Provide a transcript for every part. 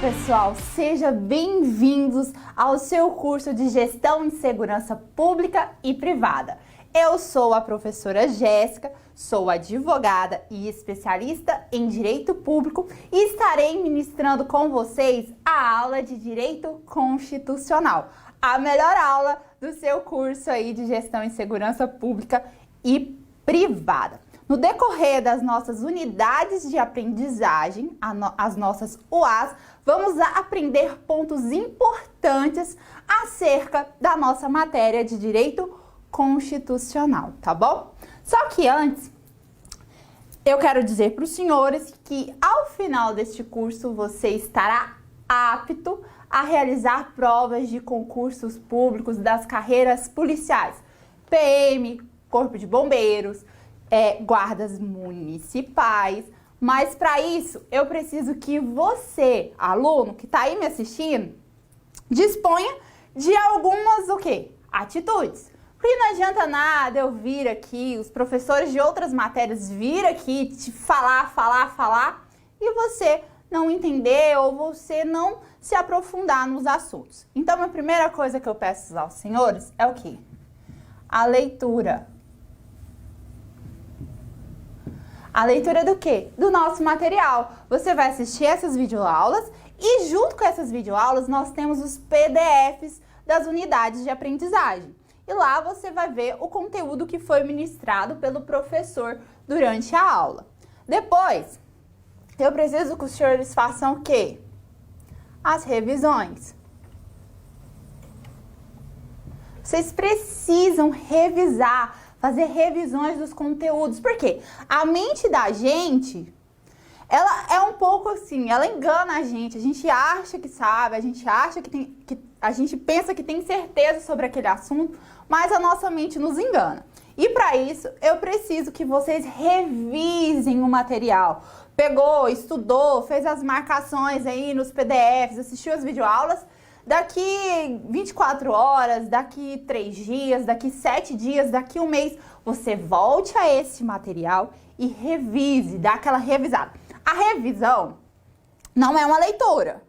pessoal, sejam bem-vindos ao seu curso de Gestão em Segurança Pública e Privada. Eu sou a professora Jéssica, sou advogada e especialista em Direito Público e estarei ministrando com vocês a aula de Direito Constitucional, a melhor aula do seu curso aí de Gestão em Segurança Pública e Privada. No decorrer das nossas unidades de aprendizagem, as nossas UAs, vamos aprender pontos importantes acerca da nossa matéria de Direito Constitucional, tá bom? Só que antes, eu quero dizer para os senhores que ao final deste curso você estará apto a realizar provas de concursos públicos das carreiras policiais, PM, Corpo de Bombeiros, guardas municipais, mas para isso eu preciso que você, aluno que está aí me assistindo, disponha de algumas atitudes. Porque não adianta nada eu vir aqui, os professores de outras matérias vir aqui te falar e você não entender ou você não se aprofundar nos assuntos. Então a primeira coisa que eu peço aos senhores é o quê? A leitura. A leitura do quê? Do nosso material. Você vai assistir essas videoaulas e junto com essas videoaulas nós temos os PDFs das unidades de aprendizagem. E lá você vai ver o conteúdo que foi ministrado pelo professor durante a aula. Depois, eu preciso que os senhores façam o quê? As revisões. Vocês precisam revisar, fazer revisões dos conteúdos. Por quê? A mente da gente, ela é um pouco assim, ela engana a gente acha que sabe, a gente acha a gente pensa que tem certeza sobre aquele assunto, mas a nossa mente nos engana. E para isso, eu preciso que vocês revisem o material. Pegou, estudou, fez as marcações aí nos PDFs, assistiu as videoaulas. Daqui 24 horas, daqui 3 dias, daqui 7 dias, daqui 1 mês, você volte a esse material e revise, dá aquela revisada. A revisão não é uma leitura.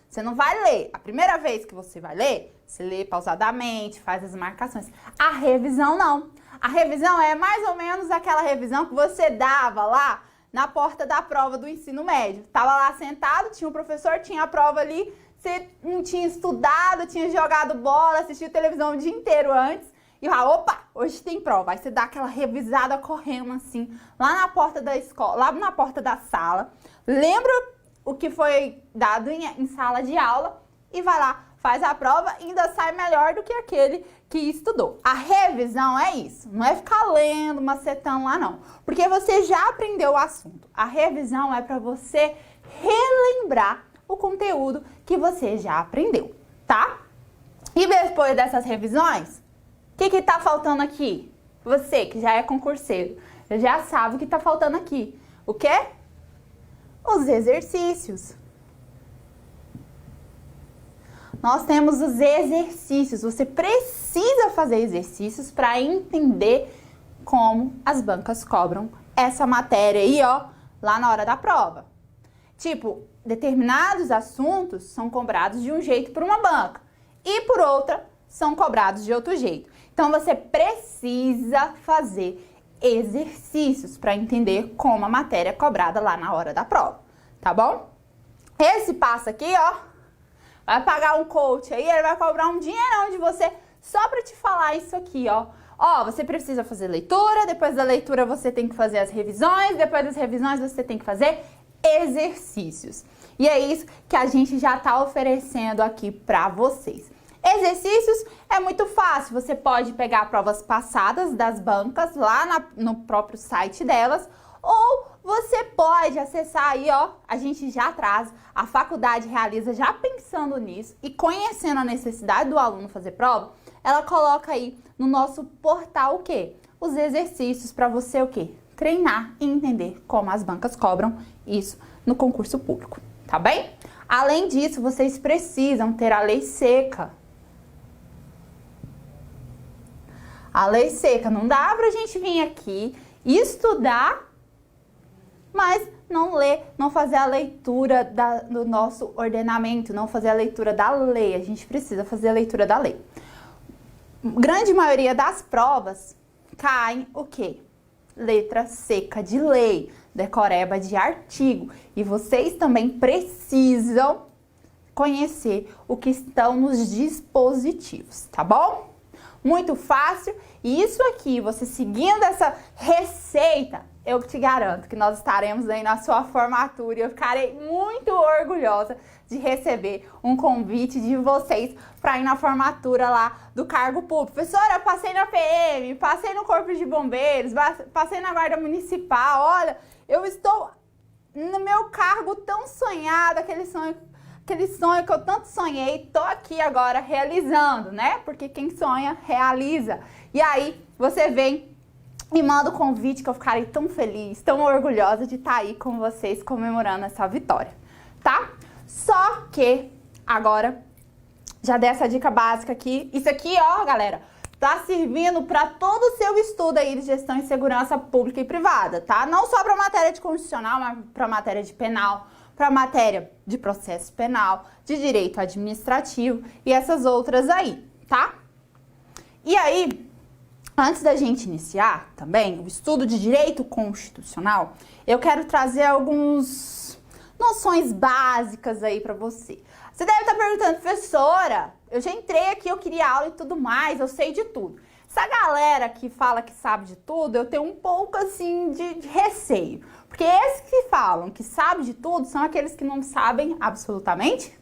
Você não vai ler. A primeira vez que você vai ler, você lê pausadamente, faz as marcações. A revisão não. A revisão é mais ou menos aquela revisão que você dava lá na porta da prova do ensino médio. Tava lá sentado, tinha o professor, tinha a prova ali, você não tinha estudado, tinha jogado bola, assistiu televisão o dia inteiro antes e opa, hoje tem prova. Aí você dá aquela revisada correndo assim, lá na porta da escola, lá na porta da sala, lembra o que foi dado em sala de aula e vai lá, faz a prova e ainda sai melhor do que aquele que estudou. A revisão é isso, não é ficar lendo, macetando lá não, porque você já aprendeu o assunto. A revisão é para você relembrar o conteúdo que você já aprendeu, tá? E depois dessas revisões, o que tá faltando aqui? Você que já é concurseiro, já sabe o que tá faltando aqui. O quê? Os exercícios. Nós temos os exercícios. Você precisa fazer exercícios para entender como as bancas cobram essa matéria aí, ó, lá na hora da prova. Tipo, determinados assuntos são cobrados de um jeito por uma banca e por outra são cobrados de outro jeito. Então você precisa fazer exercícios para entender como a matéria é cobrada lá na hora da prova, tá bom? Esse passo aqui, ó, vai pagar um coach aí, ele vai cobrar um dinheirão de você só para te falar isso aqui, ó. Ó, você precisa fazer leitura, depois da leitura você tem que fazer as revisões, depois das revisões você tem que fazer exercícios. E é isso que a gente já está oferecendo aqui para vocês. Exercícios é muito fácil, você pode pegar provas passadas das bancas lá no próprio site delas, ou você pode acessar aí, ó, a gente já traz, a faculdade realiza já pensando nisso e conhecendo a necessidade do aluno fazer prova, ela coloca aí no nosso portal o quê? Os exercícios para você o quê? Treinar e entender como as bancas cobram isso no concurso público, tá bem? Além disso, vocês precisam ter a lei seca. A lei seca, não dá pra gente vir aqui estudar, mas não ler, não fazer a leitura do nosso ordenamento, não fazer a leitura da lei. A gente precisa fazer a leitura da lei. Grande maioria das provas caem o quê? Letra seca de lei, decoreba de artigo. E vocês também precisam conhecer o que estão nos dispositivos, tá bom? Muito fácil. E isso aqui, você seguindo essa receita, eu te garanto que nós estaremos aí na sua formatura e eu ficarei muito orgulhosa de receber um convite de vocês para ir na formatura lá do cargo público. Professora, eu passei na PM, passei no Corpo de Bombeiros, passei na Guarda Municipal, olha, eu estou no meu cargo tão sonhado, aquele sonho que eu tanto sonhei, tô aqui agora realizando, né? Porque quem sonha, realiza. E aí, você vem e manda o convite que eu ficarei tão feliz, tão orgulhosa de estar aí com vocês comemorando essa vitória, tá? Só que agora, já dei essa dica básica aqui. Isso aqui, ó, galera, tá servindo para todo o seu estudo aí de gestão e segurança pública e privada, tá? Não só para matéria de constitucional, mas para matéria de penal, para matéria de processo penal, de direito administrativo e essas outras aí, tá? E aí, antes da gente iniciar também o estudo de direito constitucional, eu quero trazer algumas noções básicas aí para você. Você deve estar perguntando, professora, eu já entrei aqui, eu queria aula e tudo mais, eu sei de tudo. Essa galera que fala que sabe de tudo, eu tenho um pouco assim de receio. Porque esses que falam que sabem de tudo são aqueles que não sabem absolutamente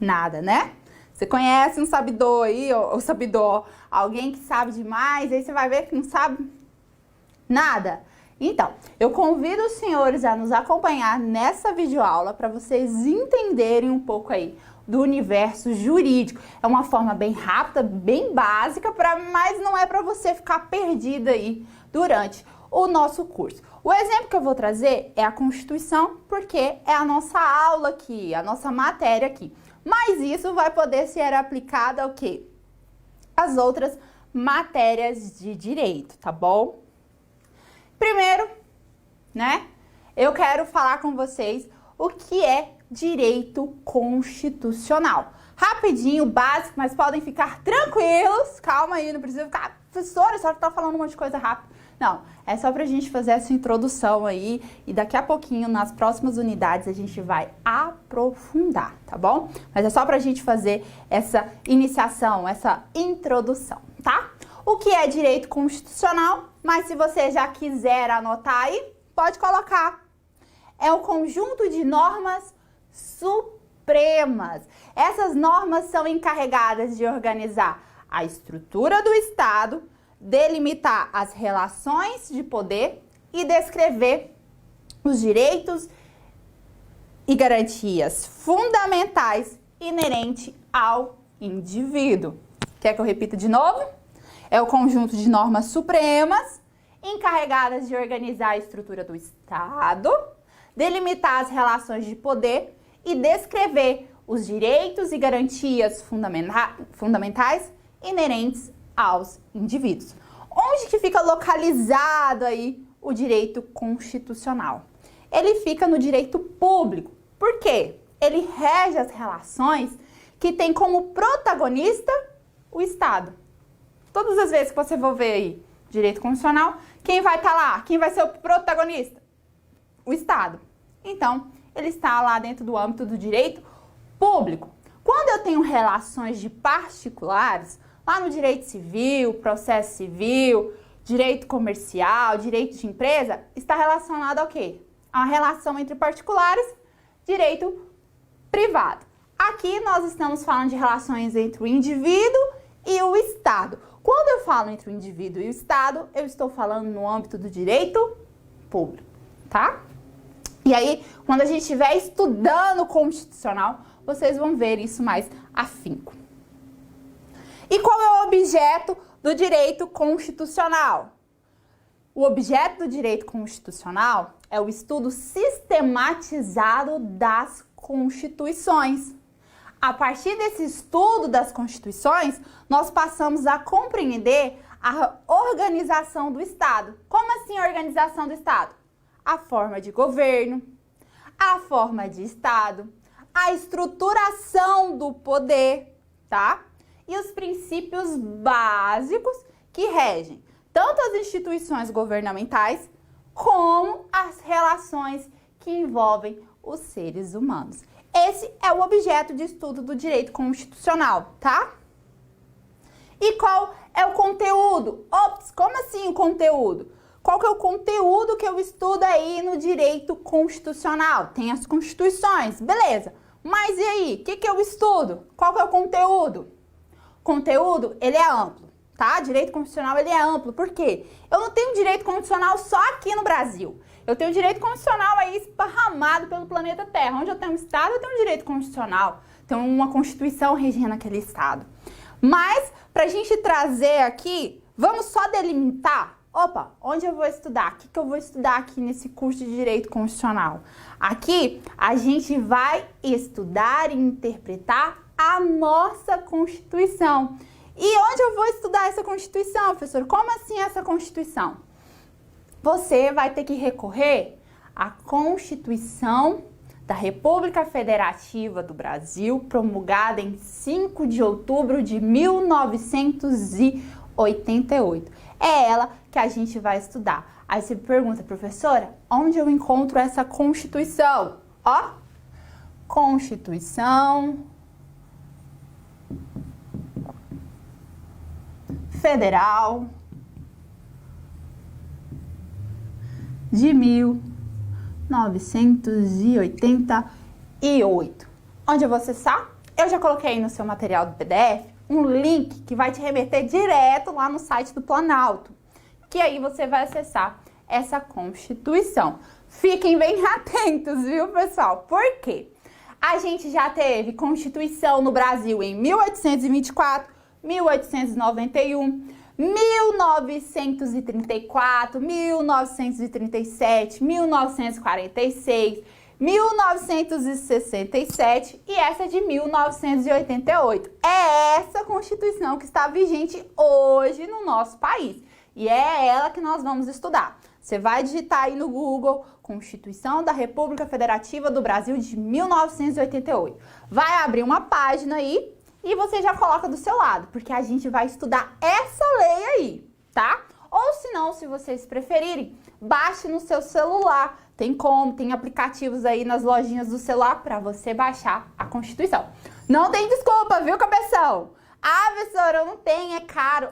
nada, né? Você conhece um sabidor aí, ou sabidor, alguém que sabe demais, aí você vai ver que não sabe nada. Então, eu convido os senhores a nos acompanhar nessa videoaula para vocês entenderem um pouco aí do universo jurídico. É uma forma bem rápida, bem básica, mas não é para você ficar perdida aí durante o nosso curso. O exemplo que eu vou trazer é a Constituição, porque é a nossa aula aqui, a nossa matéria aqui. Mas isso vai poder ser aplicado ao quê? As outras matérias de direito, tá bom? Primeiro, né, eu quero falar com vocês o que é direito constitucional. Rapidinho, básico, mas podem ficar tranquilos. Calma aí, não precisa ficar, professora, a senhora tá falando um monte de coisa rápido. Não, é só pra gente fazer essa introdução aí e daqui a pouquinho, nas próximas unidades, a gente vai aprofundar, tá bom? Mas é só pra gente fazer essa iniciação, essa introdução, tá? O que é direito constitucional? Mas se você já quiser anotar aí, pode colocar. É o conjunto de normas supremas. Essas normas são encarregadas de organizar a estrutura do Estado, delimitar as relações de poder e descrever os direitos e garantias fundamentais inerentes ao indivíduo. Quer que eu repita de novo? É o conjunto de normas supremas encarregadas de organizar a estrutura do Estado, delimitar as relações de poder e descrever os direitos e garantias fundamentais inerentes aos indivíduos. Onde que fica localizado aí o direito constitucional? Ele fica no direito público. Por quê? Ele rege as relações que tem como protagonista o Estado. Todas as vezes que você for ver aí direito constitucional, quem vai estar lá? Quem vai ser o protagonista? O Estado. Então, ele está lá dentro do âmbito do direito público. Quando eu tenho relações de particulares, lá no direito civil, processo civil, direito comercial, direito de empresa, está relacionado ao quê? A uma relação entre particulares, direito privado. Aqui nós estamos falando de relações entre o indivíduo e o Estado. Quando eu falo entre o indivíduo e o Estado, eu estou falando no âmbito do direito público, tá? E aí, quando a gente estiver estudando o constitucional, vocês vão ver isso mais afinco. E qual é o objeto do direito constitucional? O objeto do direito constitucional é o estudo sistematizado das constituições. A partir desse estudo das constituições, nós passamos a compreender a organização do Estado. Como assim a organização do Estado? A forma de governo, a forma de Estado, a estruturação do poder, tá? E os princípios básicos que regem tanto as instituições governamentais como as relações que envolvem os seres humanos. Esse é o objeto de estudo do direito constitucional, tá? E qual é o conteúdo? Ops, como assim o conteúdo? Qual que é o conteúdo que eu estudo aí no direito constitucional? Tem as constituições, beleza. Mas e aí, o que eu estudo? Qual que é o conteúdo? Conteúdo, ele é amplo, tá? Direito constitucional, ele é amplo. Por quê? Eu não tenho direito constitucional só aqui no Brasil. Eu tenho direito constitucional aí esparramado pelo planeta Terra. Onde eu tenho um Estado, eu tenho um direito constitucional. Tenho uma Constituição regendo aquele Estado. Mas, pra gente trazer aqui, vamos só delimitar. Opa, onde eu vou estudar? O que eu vou estudar aqui nesse curso de Direito Constitucional? Aqui, a gente vai estudar e interpretar a nossa Constituição. E onde eu vou estudar essa Constituição, professor? Como assim essa Constituição? Você vai ter que recorrer à Constituição da República Federativa do Brasil, promulgada em 5 de outubro de 1988. É ela que a gente vai estudar. Aí você pergunta, professora, onde eu encontro essa Constituição? Ó, Constituição Federal de 1988. Onde eu vou acessar? Eu já coloquei aí no seu material do PDF um link que vai te remeter direto lá no site do Planalto, que aí você vai acessar essa Constituição. Fiquem bem atentos, viu, pessoal? Por quê? A gente já teve Constituição no Brasil em 1824, 1891, 1934, 1937, 1946, 1967 e essa de 1988. É essa Constituição que está vigente hoje no nosso país. E é ela que nós vamos estudar. Você vai digitar aí no Google Constituição da República Federativa do Brasil de 1988. Vai abrir uma página aí e você já coloca do seu lado, porque a gente vai estudar essa lei aí, tá? Ou se não, se vocês preferirem, baixe no seu celular. Tem aplicativos aí nas lojinhas do celular para você baixar a Constituição. Não tem desculpa, viu, cabeção? Ah, professora, eu não tenho, é caro.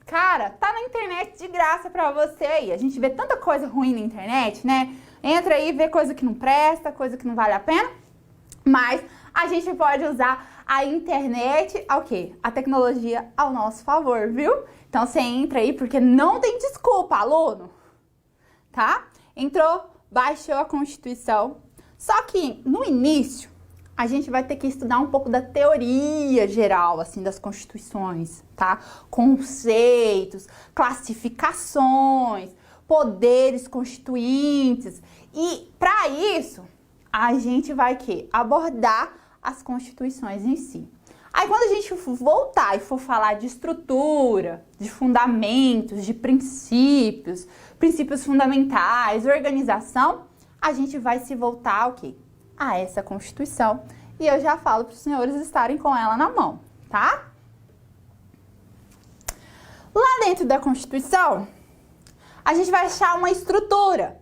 Cara, tá na internet de graça pra você aí. A gente vê tanta coisa ruim na internet, né? Entra aí, vê coisa que não presta, coisa que não vale a pena. Mas a gente pode usar a internet, o quê? A tecnologia ao nosso favor, viu? Então você entra aí, porque não tem desculpa, aluno. Tá? Entrou, baixou a Constituição. Só que no início, a gente vai ter que estudar um pouco da teoria geral, assim, das constituições, tá? Conceitos, classificações, poderes constituintes. E para isso, a gente vai abordar as constituições em si. Aí quando a gente voltar e for falar de estrutura, de fundamentos, de princípios, princípios fundamentais, organização, a gente vai se voltar ao quê? A essa Constituição. E eu já falo para os senhores estarem com ela na mão, tá? Lá dentro da Constituição, a gente vai achar uma estrutura.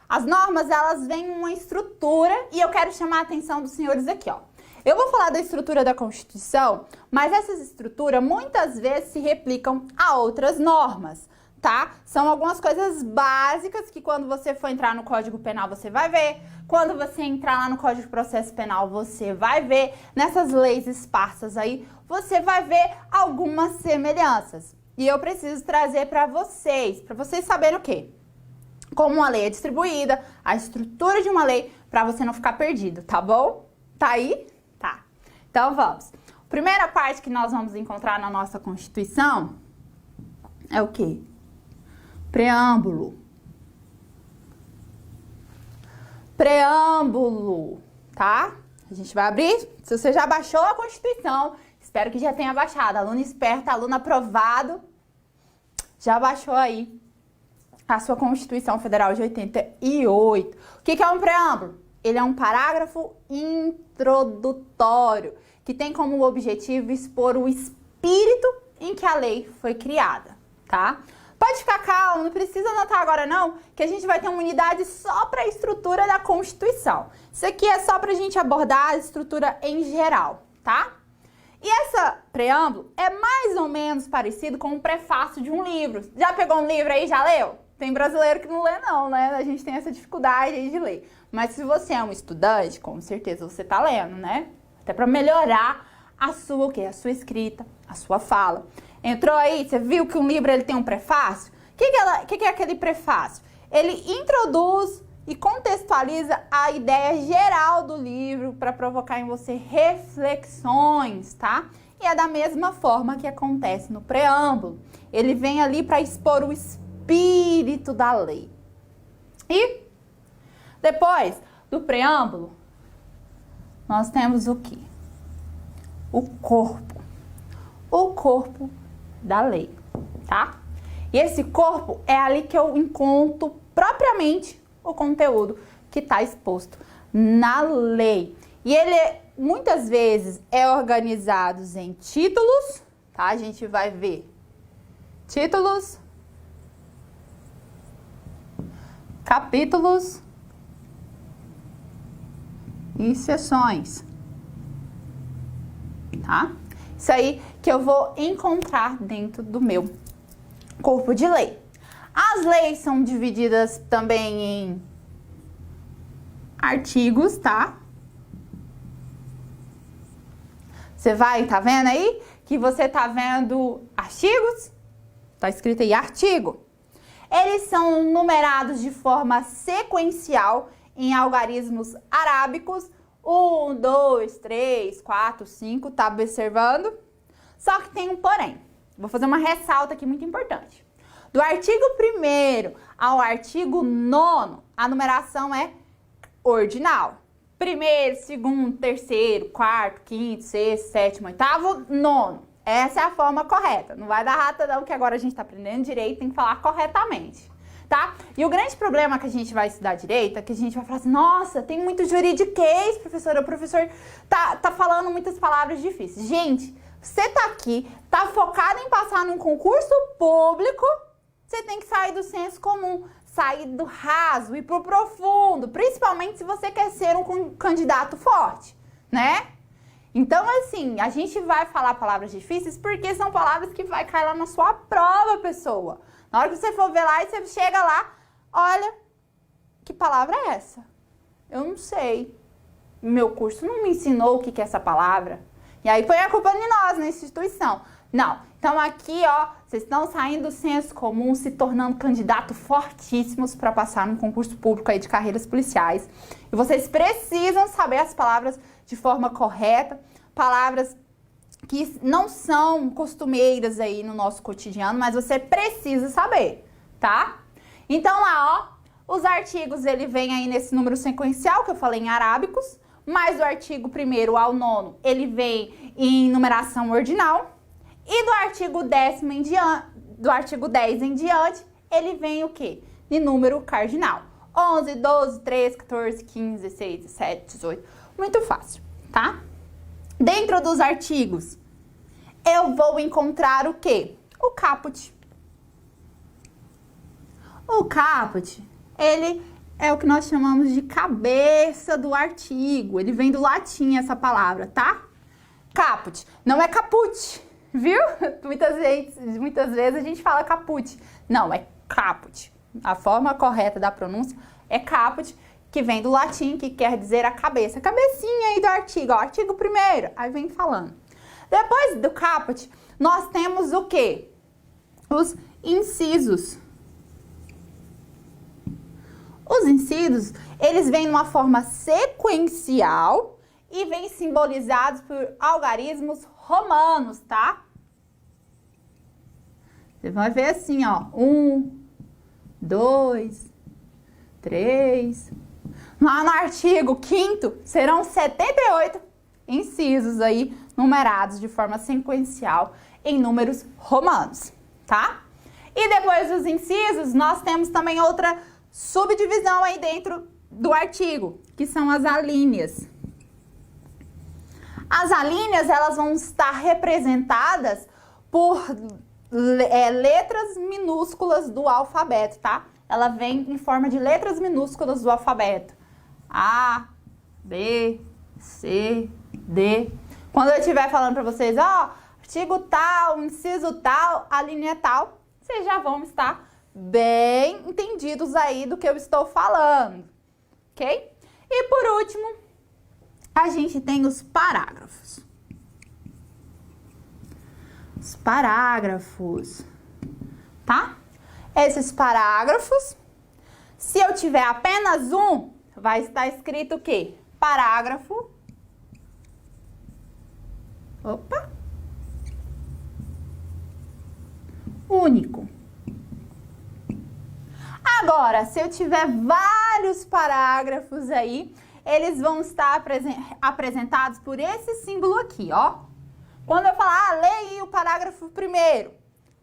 As normas, elas vêm em uma estrutura e eu quero chamar a atenção dos senhores aqui, ó. Eu vou falar da estrutura da Constituição, mas essas estruturas muitas vezes se replicam a outras normas, tá? São algumas coisas básicas que quando você for entrar no Código Penal você vai ver, quando você entrar lá no Código de Processo Penal você vai ver, nessas leis esparsas aí, você vai ver algumas semelhanças. E eu preciso trazer para vocês saberem o quê? Como uma lei é distribuída, a estrutura de uma lei, para você não ficar perdido, tá bom? Tá aí? Tá. Então vamos. A primeira parte que nós vamos encontrar na nossa Constituição é o quê? Preâmbulo. Preâmbulo, tá? A gente vai abrir. Se você já baixou a Constituição, espero que já tenha baixado. Aluno esperto, aluno aprovado, já baixou aí a sua Constituição Federal de 88. O que é um preâmbulo? ele é um parágrafo introdutório, que tem como objetivo expor o espírito em que a lei foi criada, tá? Pode ficar calmo, não precisa anotar agora não, que a gente vai ter uma unidade só para a estrutura da Constituição. Isso aqui é só para a gente abordar a estrutura em geral, tá? E essa preâmbulo é mais ou menos parecido com o prefácio de um livro. Já pegou um livro aí, já leu? Tem brasileiro que não lê não, né? A gente tem essa dificuldade aí de ler. Mas se você é um estudante, com certeza você tá lendo, né? Até para melhorar a sua, o quê? A sua escrita, a sua fala. Entrou aí, você viu que um livro ele tem um prefácio? O que é aquele prefácio? Ele introduz e contextualiza a ideia geral do livro para provocar em você reflexões, tá? E é da mesma forma que acontece no preâmbulo. Ele vem ali para expor o espírito da lei. E depois do preâmbulo, nós temos o quê? O corpo. O corpo da lei, tá? E esse corpo é ali que eu encontro propriamente o conteúdo que está exposto na lei. E ele muitas vezes é organizado em títulos, tá? A gente vai ver títulos, capítulos e seções, tá? Isso aí que eu vou encontrar dentro do meu corpo de lei. As leis são divididas também em artigos, tá? Você vai, tá vendo aí? Que você tá vendo artigos? Tá escrito aí artigo. Eles são numerados de forma sequencial em algarismos arábicos. 1, 2, 3, 4, 5, tá observando? Só que tem um porém. Vou fazer uma ressalta aqui muito importante. Do artigo 1º ao artigo 9º, a numeração é ordinal. 1º, 2º, 3º, 4º, 5º, 6º, 7º, 8º, 9º. Essa é a forma correta. Não vai dar rata não, que agora a gente tá aprendendo direito, tem que falar corretamente. Tá? E o grande problema que a gente vai estudar direito é que a gente vai falar assim, nossa, tem muito juridiquês, professora, o professor tá falando muitas palavras difíceis. Gente, você tá aqui, tá focado em passar num concurso público, você tem que sair do senso comum, sair do raso e pro profundo, principalmente se você quer ser um candidato forte, né? Então, assim, a gente vai falar palavras difíceis porque são palavras que vai cair lá na sua prova, pessoa. Na hora que você for ver lá e você chega lá, olha, que palavra é essa? Eu não sei. Meu curso não me ensinou o que é essa palavra. E aí põe a culpa em nós, na instituição. Não. Então aqui, ó, vocês estão saindo do senso comum, se tornando candidatos fortíssimos para passar num concurso público aí de carreiras policiais. E vocês precisam saber as palavras de forma correta, palavras que não são costumeiras aí no nosso cotidiano, mas você precisa saber, tá? Então lá, ó, os artigos, ele vem aí nesse número sequencial que eu falei em arábicos, mas do artigo 1º ao 9º, ele vem em numeração ordinal, e do artigo 10 em diante, ele vem o quê? De número cardinal. 11, 12, 13, 14, 15, 16, 17, 18. Muito fácil, tá? Dentro dos artigos, eu vou encontrar o quê? O caput. O caput, ele é o que nós chamamos de cabeça do artigo. Ele vem do latim essa palavra, tá? Caput, não é caput, viu? Muitas vezes a gente fala caput. Não, é caput. A forma correta da pronúncia é caput, que vem do latim, que quer dizer a cabeça. A cabecinha aí do artigo, ó, artigo 1º, aí vem falando. Depois do caput, nós temos o quê? Os incisos. Os incisos, eles vêm numa forma sequencial e vêm simbolizados por algarismos romanos, tá? Você vai ver assim, ó, 1, 2, 3... Lá no artigo 5º, serão 78 incisos aí, numerados de forma sequencial em números romanos, tá? E depois dos incisos, nós temos também outra subdivisão aí dentro do artigo, que são as alíneas. As alíneas, elas vão estar representadas por letras minúsculas do alfabeto, tá? Ela vem em forma de letras minúsculas do alfabeto. A, B, C, D. Quando eu estiver falando para vocês, ó, artigo tal, inciso tal, a linha tal, vocês já vão estar bem entendidos aí do que eu estou falando, ok? E por último, a gente tem os parágrafos. Os parágrafos, tá? Esses parágrafos, se eu tiver apenas um, vai estar escrito o quê? Parágrafo. Opa! Único. Agora, se eu tiver vários parágrafos aí, eles vão estar apresentados por esse símbolo aqui, ó. Quando eu falar, leia aí o parágrafo primeiro,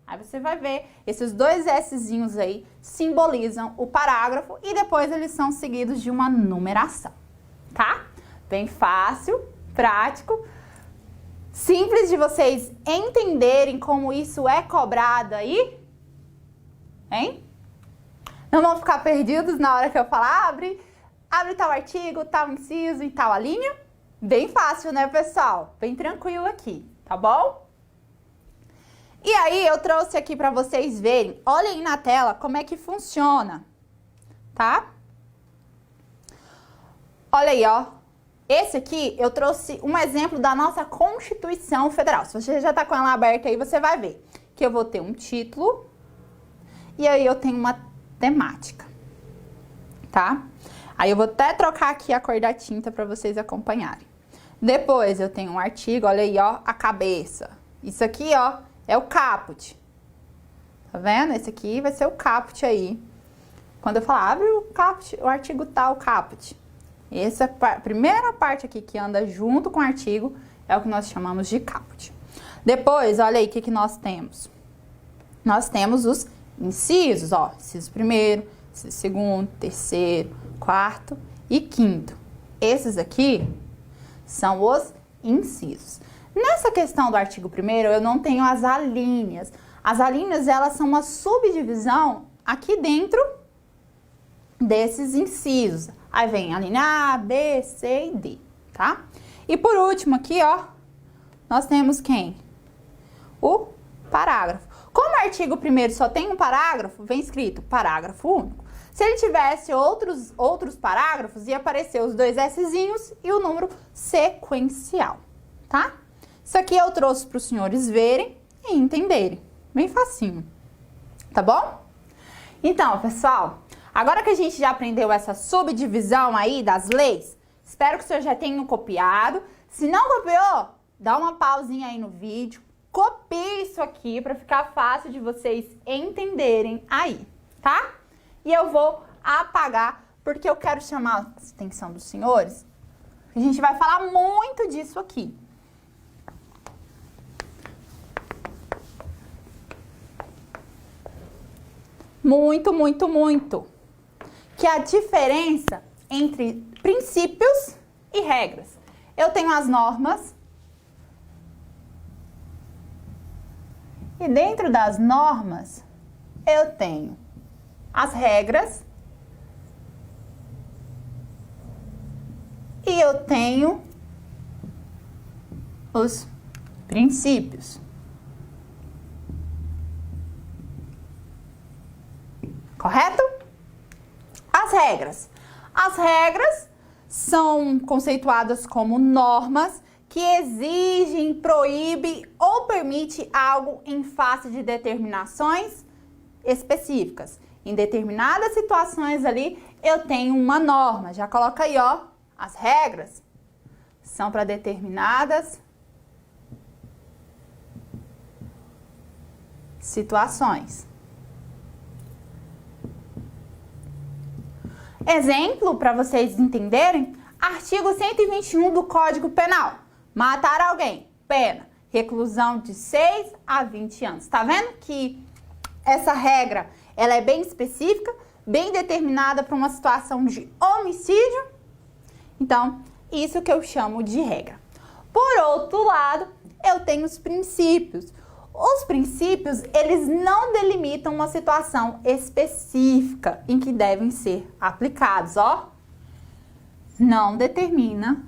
aí você vai ver, esses dois Szinhos aí simbolizam o parágrafo e depois eles são seguidos de uma numeração, tá? Bem fácil, prático, simples de vocês entenderem como isso é cobrado aí, hein? Não vão ficar perdidos na hora que eu falar, abre tal artigo, tal inciso e tal a linha. Bem fácil, né, pessoal? Bem tranquilo aqui, tá bom? E aí, eu trouxe aqui para vocês verem, olhem aí na tela como é que funciona, tá? Olha aí, ó. Esse aqui, eu trouxe um exemplo da nossa Constituição Federal. Se você já tá com ela aberta aí, você vai ver que eu vou ter um título e aí eu tenho uma temática, tá? Aí eu vou até trocar aqui a cor da tinta para vocês acompanharem. Depois eu tenho um artigo, olha aí, ó, a cabeça. Isso aqui, ó, é o caput. Tá vendo? Esse aqui vai ser o caput aí. Quando eu falar, abre o caput, o artigo tal, caput. Essa primeira parte aqui que anda junto com o artigo é o que nós chamamos de caput. Depois, olha aí o que nós temos. Nós temos os incisos, ó, inciso primeiro, inciso segundo, terceiro, quarto e quinto. Esses aqui são os incisos. Nessa questão do artigo 1º, eu não tenho as alíneas. As alíneas, elas são uma subdivisão aqui dentro desses incisos. Aí vem a linha A, B, C e D, tá? E por último aqui, ó, nós temos quem? O parágrafo. Como o artigo 1º só tem um parágrafo, vem escrito parágrafo único. Se ele tivesse outros parágrafos, ia aparecer os dois Szinhos e o número sequencial, tá? Isso aqui eu trouxe para os senhores verem e entenderem. Bem facinho, tá bom? Então, pessoal, agora que a gente já aprendeu essa subdivisão aí das leis, espero que o senhor já tenha copiado. Se não copiou, dá uma pausinha aí no vídeo, copie isso aqui para ficar fácil de vocês entenderem aí, tá? E eu vou apagar, porque eu quero chamar a atenção dos senhores. A gente vai falar muito disso aqui. Muito, muito, muito. Que é a diferença entre princípios e regras. Eu tenho as normas. E dentro das normas, eu tenho as regras e eu tenho os princípios. Correto? As regras. As regras são conceituadas como normas que exigem, proíbe ou permite algo em face de determinações específicas. Em determinadas situações ali, eu tenho uma norma. Já coloca aí, ó. As regras são para determinadas situações. Exemplo, para vocês entenderem, artigo 121 do Código Penal. Matar alguém, pena, reclusão de 6 a 20 anos. Tá vendo que essa regra, ela é bem específica? bem determinada para uma situação de homicídio. Então, isso que eu chamo de regra. Por outro lado, eu tenho os princípios. Os princípios, eles não delimitam uma situação específica em que devem ser aplicados, ó. Não determina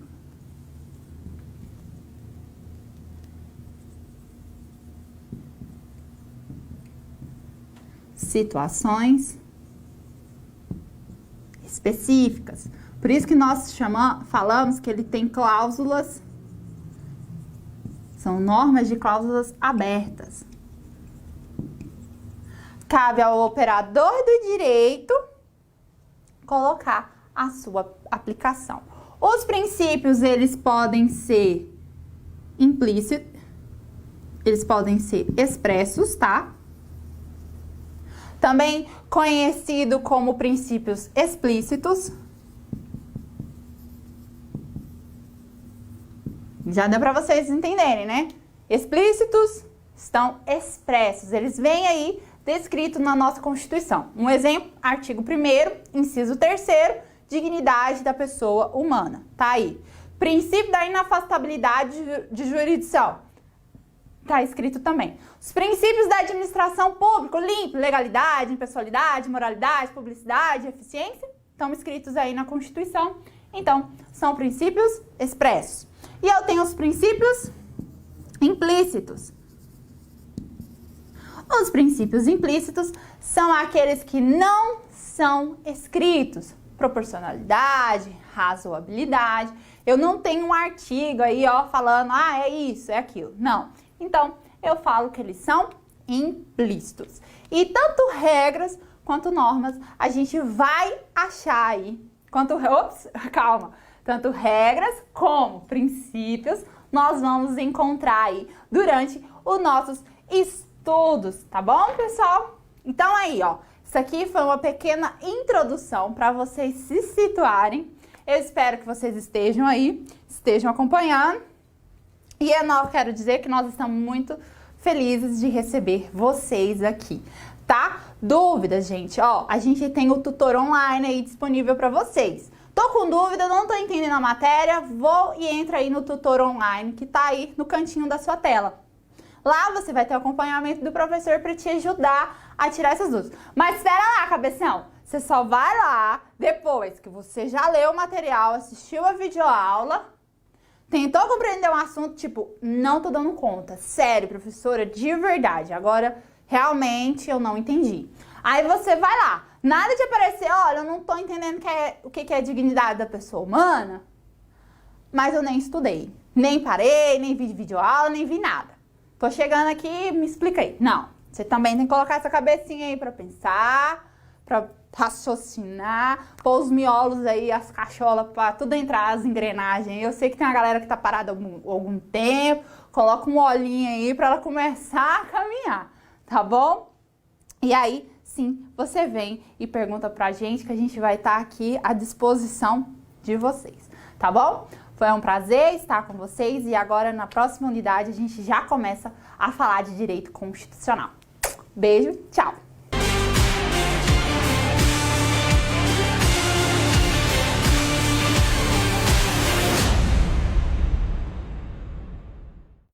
situações específicas. Por isso que nós falamos que ele tem cláusulas, são normas de cláusulas abertas. Cabe ao operador do direito colocar a sua aplicação. Os princípios, eles podem ser implícitos, eles podem ser expressos, tá? Também conhecido como princípios explícitos. Já deu para vocês entenderem, né? Explícitos estão expressos. Eles vêm aí descritos na nossa Constituição. Um exemplo, artigo 1º, inciso 3º, dignidade da pessoa humana. Tá aí. Princípio da inafastabilidade de jurisdição. Tá escrito também. Os princípios da administração pública, limpo, legalidade, impessoalidade, moralidade, publicidade, eficiência, estão escritos aí na Constituição. Então, são princípios expressos. E eu tenho os princípios implícitos. Os princípios implícitos são aqueles que não são escritos. Proporcionalidade, razoabilidade. Eu não tenho um artigo aí, ó, falando, é isso, é aquilo. Não. Então, eu falo que eles são implícitos. E tanto regras quanto normas a gente vai achar aí. Tanto regras como princípios nós vamos encontrar aí durante os nossos estudos, tá bom, pessoal? Então aí, ó, isso aqui foi uma pequena introdução para vocês se situarem. Eu espero que vocês estejam aí, estejam acompanhando. E eu quero dizer que nós estamos muito felizes de receber vocês aqui, tá? Dúvidas, gente, ó, a gente tem o tutor online aí disponível para vocês. Tô com dúvida, não tô entendendo a matéria, vou e entra aí no tutor online que tá aí no cantinho da sua tela. Lá você vai ter o acompanhamento do professor para te ajudar a tirar essas dúvidas. Mas espera lá, cabeção, você só vai lá depois que você já leu o material, assistiu a videoaula, tentou compreender um assunto, tipo, não tô dando conta. Sério, professora, de verdade. Agora, realmente, eu não entendi. Aí você vai lá. Nada de aparecer, olha, eu não tô entendendo o que é dignidade da pessoa humana, mas eu nem estudei. Nem parei, nem vi videoaula, nem vi nada. Tô chegando aqui, me explica aí. Não, você também tem que colocar essa cabecinha aí pra pensar, pra raciocinar, pôr os miolos aí, as cacholas pra tudo entrar, as engrenagens. Eu sei que tem uma galera que tá parada há algum tempo, coloca um olhinho aí pra ela começar a caminhar, tá bom? E aí, sim, você vem e pergunta pra gente que a gente vai estar aqui à disposição de vocês, tá bom? Foi um prazer estar com vocês e agora na próxima unidade a gente já começa a falar de direito constitucional. Beijo, tchau!